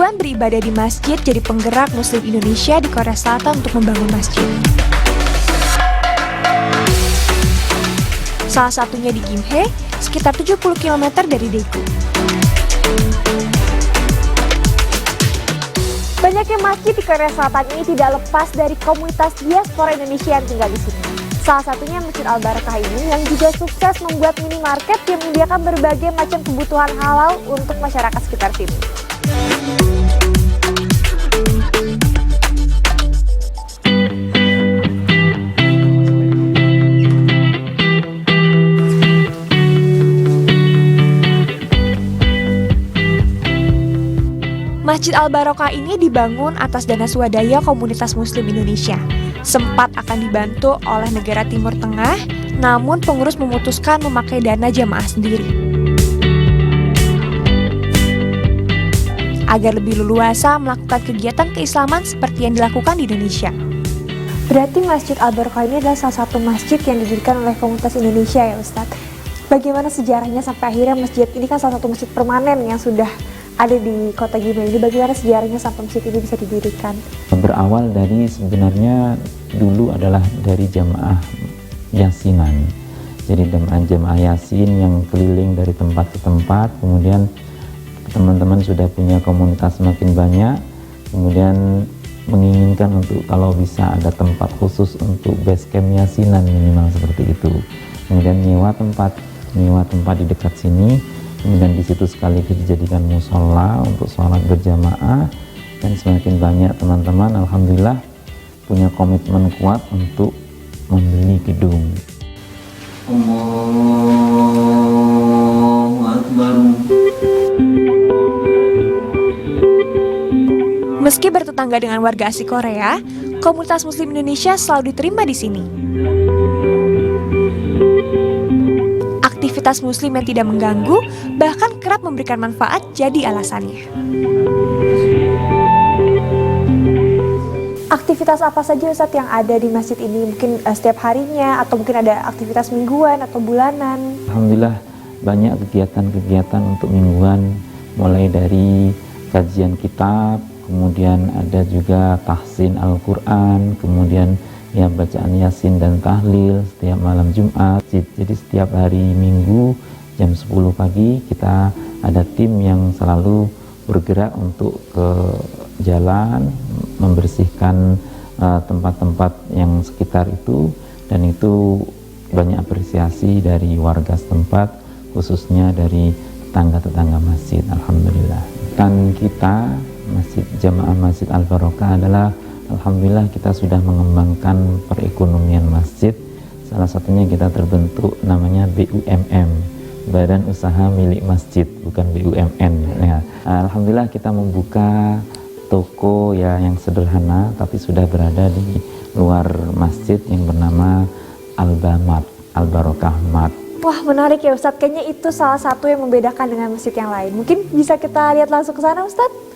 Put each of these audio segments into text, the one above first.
Kerinduan beribadah di masjid jadi penggerak Muslim Indonesia di Korea Selatan untuk membangun masjid. Salah satunya di Gimhae, sekitar 70 km dari Daegu. Banyaknya masjid di Korea Selatan ini tidak lepas dari komunitas diaspora Indonesia yang tinggal di sini. Salah satunya Masjid Al-Barokah ini yang juga sukses membuat minimarket yang menyediakan berbagai macam kebutuhan halal untuk masyarakat sekitar sini. Masjid Al-Barokah ini dibangun atas dana swadaya komunitas Muslim Indonesia. Sempat akan dibantu oleh negara Timur Tengah, namun pengurus memutuskan memakai dana jamaah sendiri. Agar lebih leluasa melakukan kegiatan keislaman seperti yang dilakukan di Indonesia. Berarti Masjid Al-Barokah ini adalah salah satu masjid yang didirikan oleh komunitas Indonesia ya Ustadz. Bagaimana sejarahnya sampai akhirnya masjid ini kan salah satu masjid permanen yang sudah ada di kota Gimhae ini, bagaimana sejarahnya sampai masjid ini bisa didirikan? Berawal dari sebenarnya dulu adalah dari jamaah yasinan. Jadi jamaah yasin yang keliling dari tempat ke tempat, kemudian teman-teman sudah punya komunitas semakin banyak, kemudian menginginkan untuk kalau bisa ada tempat khusus untuk base camp yasinan minimal seperti itu. Kemudian nyewa tempat di dekat sini. Kemudian di situ sekaligus dijadikan musola untuk sholat berjamaah, dan semakin banyak teman-teman alhamdulillah punya komitmen kuat untuk membeli gedung. Allahu Akbar. Meski bertetangga dengan warga asli Korea, komunitas Muslim Indonesia selalu diterima di sini. Aktivitas Muslim yang tidak mengganggu, bahkan kerap memberikan manfaat jadi alasannya. Aktivitas apa saja Ustadz yang ada di masjid ini? Mungkin setiap harinya, atau mungkin ada aktivitas mingguan atau bulanan? Alhamdulillah banyak kegiatan-kegiatan untuk mingguan, mulai dari kajian kitab, kemudian ada juga tahsin Al-Quran, kemudian ya bacaan yasin dan tahlil setiap malam Jumat. Jadi setiap hari Minggu jam 10 pagi kita ada tim yang selalu bergerak untuk ke jalan membersihkan tempat-tempat yang sekitar itu, dan itu banyak apresiasi dari warga setempat, khususnya dari tetangga-tetangga masjid. Alhamdulillah. Dan kita jamaah Masjid Al-Barokah adalah alhamdulillah kita sudah mengembangkan perekonomian masjid. Salah satunya kita terbentuk namanya BUMM, Badan Usaha Milik Masjid, bukan BUMN ya. Alhamdulillah kita membuka toko ya yang sederhana tapi sudah berada di luar masjid yang bernama Al-Bamart, Al-Barokah Mart. Wah, menarik ya Ustadz, kayaknya itu salah satu yang membedakan dengan masjid yang lain. Mungkin bisa kita lihat langsung ke sana Ustadz?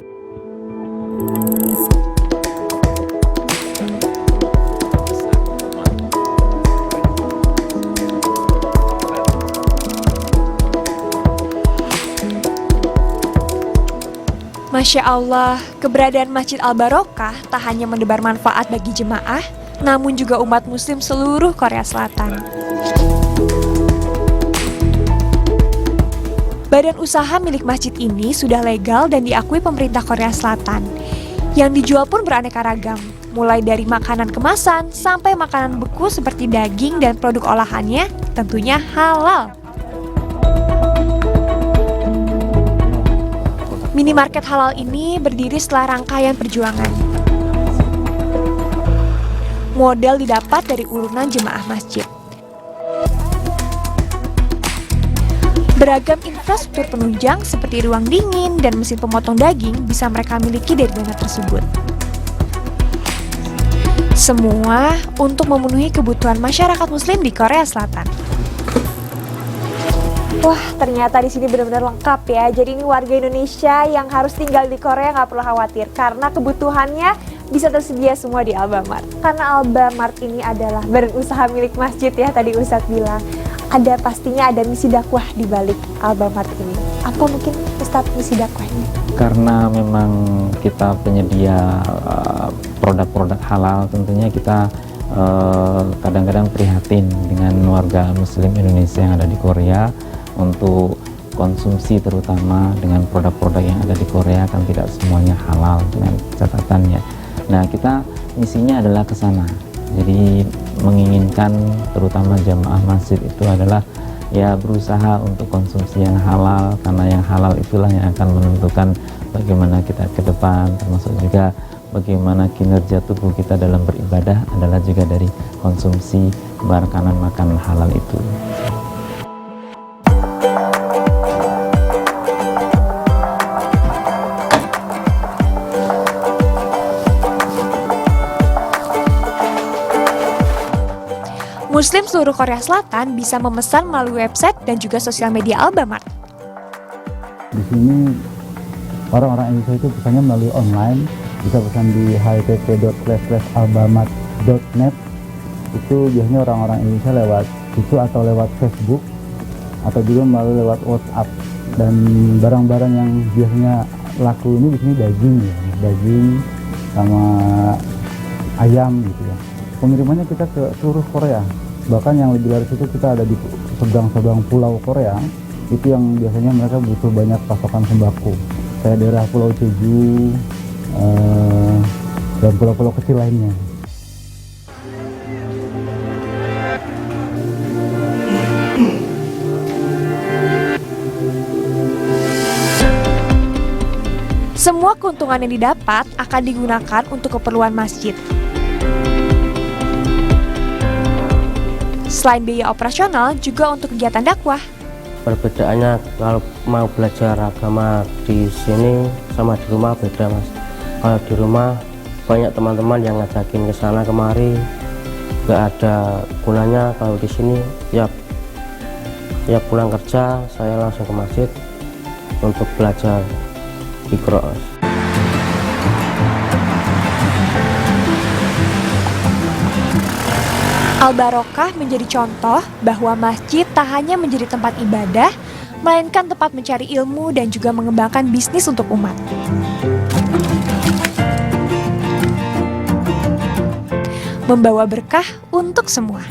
Masya Allah, keberadaan Masjid Al-Barokah tak hanya mendebar manfaat bagi jemaah, namun juga umat muslim seluruh Korea Selatan. Badan usaha milik masjid ini sudah legal dan diakui pemerintah Korea Selatan. Yang dijual pun beraneka ragam, mulai dari makanan kemasan sampai makanan beku seperti daging dan produk olahannya tentunya halal. Minimarket halal ini berdiri setelah rangkaian perjuangan. Modal didapat dari urunan jemaah masjid. Beragam infrastruktur penunjang seperti ruang dingin dan mesin pemotong daging bisa mereka miliki dari dana tersebut. Semua untuk memenuhi kebutuhan masyarakat muslim di Korea Selatan. Wah, ternyata di sini benar-benar lengkap ya. Jadi ini warga Indonesia yang harus tinggal di Korea nggak perlu khawatir karena kebutuhannya bisa tersedia semua di Al-Bamart. Karena Al-Bamart ini adalah badan usaha milik masjid ya, tadi Ustadz bilang. Pastinya ada misi dakwah di balik Al-Bamart ini. Apa mungkin Ustadz misi dakwahnya? Karena memang kita penyedia produk-produk halal, tentunya kita kadang-kadang prihatin dengan warga muslim Indonesia yang ada di Korea untuk konsumsi, terutama dengan produk-produk yang ada di Korea kan tidak semuanya halal dengan catatannya. Nah, kita misinya adalah ke sana. Jadi menginginkan terutama jamaah masjid itu adalah ya berusaha untuk konsumsi yang halal, karena yang halal itulah yang akan menentukan bagaimana kita ke depan, termasuk juga bagaimana kinerja tubuh kita dalam beribadah adalah juga dari konsumsi makanan halal itu. Muslim seluruh Korea Selatan bisa memesan melalui website dan juga sosial media Alfamart. Di sini orang-orang Indonesia itu pesannya melalui online, bisa pesan di http://alfamart.net. Itu biasanya orang-orang Indonesia lewat itu atau lewat Facebook atau juga melalui lewat WhatsApp. Dan barang-barang yang biasanya laku ini di sini daging sama ayam gitu ya. Pengirimannya kita ke seluruh Korea. Bahkan yang lebih laris itu kita ada di seberang-seberang pulau Korea, itu yang biasanya mereka butuh banyak pasokan sembako. Kayak daerah Pulau Jeju dan pulau-pulau kecil lainnya. Semua keuntungan yang didapat akan digunakan untuk keperluan masjid. Selain biaya operasional, juga untuk kegiatan dakwah. Perbedaannya kalau mau belajar agama di sini sama di rumah beda, Mas. Kalau di rumah banyak teman-teman yang ngajakin ke sana kemari, nggak ada gunanya. Kalau di sini ya pulang kerja saya langsung ke masjid untuk belajar Iqra. Al-Barokah menjadi contoh bahwa masjid tak hanya menjadi tempat ibadah, melainkan tempat mencari ilmu dan juga mengembangkan bisnis untuk umat. Membawa berkah untuk semua.